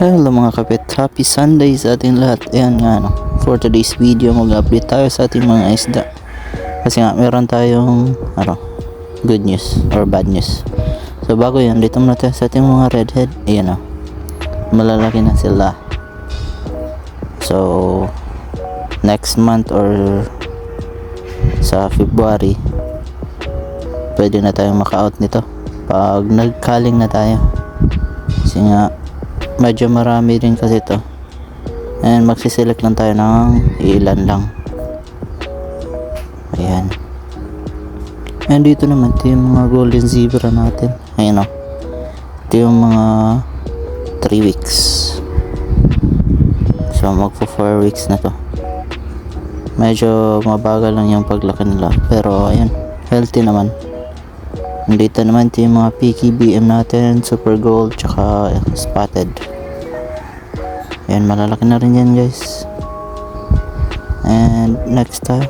Hello mga kapit, happy Sunday sa ating lahat. Ayan nga for today's video mag-update tayo sa ating mga isda. Kasi nga meron tayong good news or bad news. So bago yan, dito muna tayo sa ating mga redhead. Ayan malalaki na sila. So next month or sa February pwede na tayong maka-out nito pag nagkaling na tayo. Kasi nga medyo marami rin kasi ito, and magsiselect lang tayo ng ilan lang. Ayan, and dito naman ito yung mga golden zebra natin. Ayan ito yung mga 3 weeks, so magpo 4 weeks na to. Medyo mabagal lang yung paglaki nila, pero ayan, healthy naman. Dito naman ito yung mga picky BM natin, super gold tsaka spotted. Ayan, malalaki na rin yan guys. And next tayo,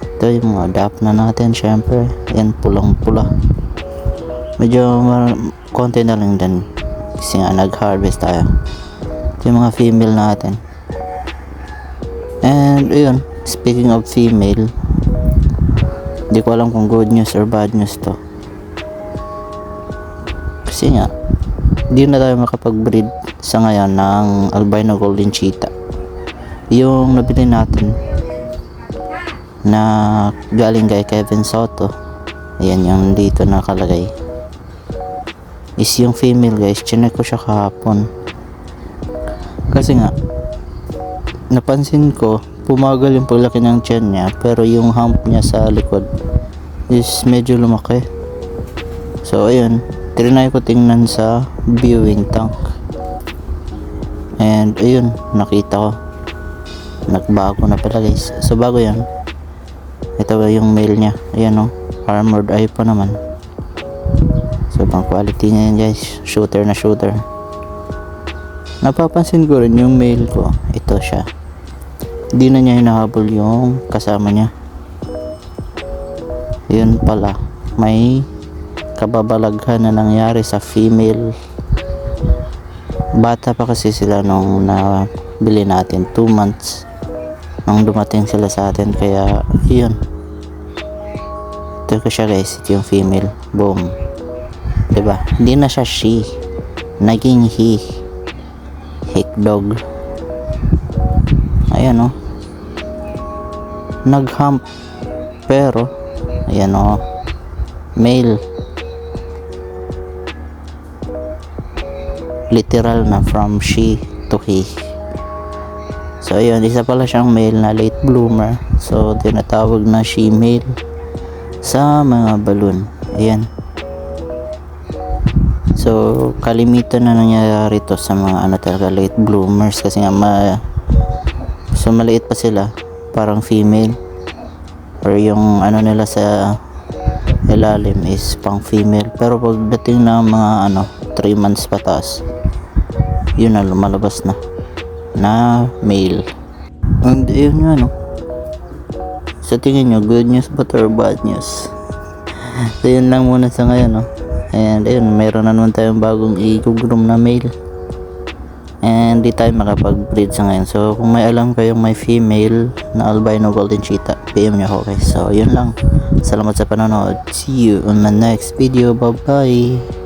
ito yung mga dap na natin. Syempre ayan, pulang pula. Medyo konti na lang din kasi nga nag harvest tayo. Ito yung mga female natin. And ayun, speaking of female, hindi ko alam kung good news or bad news to. Kasi nga hindi na tayo makapag-breed sa ngayon ng albino golden cheetah. Yung nabili natin na galing kay Kevin Soto, ayan yung dito nakalagay, is yung female guys. Chinek ko siya kahapon kasi nga napansin ko pumagal yung paglaki ng tiyan niya, pero yung hump niya sa likod is medyo lumaki. So ayun, trinay ko tingnan sa viewing tank, and ayun, nakita ko nagbago na pala guys. So bago yan, ito yung male niya. Ayan armored eye pa naman. So pang quality niya yan guys, shooter na shooter. Napapansin ko rin yung male ko, ito siya, hindi na niya hinahabol yung kasama niya. Yun pala, may kababalaghan na nangyari sa female. Bata pa kasi sila nung nabili natin, 2 months nung dumating sila sa atin. Kaya yun, ito ko siya guys, ito yung female. Boom, diba? Hindi na siya she, naging he, hick dog. Ayan nag-hump, pero ayan male, literal na from she to he. So ayun, isa pala siyang male na late bloomer, so tinatawag na she male sa mga balloon. Ayan, so kalimitan na nangyayari to sa mga talaga late bloomers, kasi nga so maliit pa sila, parang female, or yung nila sa ilalim is pang female, pero pagdating na mga 3 months pataas, yun na lumalabas na male. And yun nga sa tingin nyo, good news ba or bad news? So yun lang muna sa ngayon and ayun, meron na naman tayong bagong i-groom na male, and di tayo makapag-breed sa ngayon. So kung may alam kayong may female na albino golden cheetah, PM nyo ako guys. So yun lang, salamat sa panonood, see you on my next video, bye bye.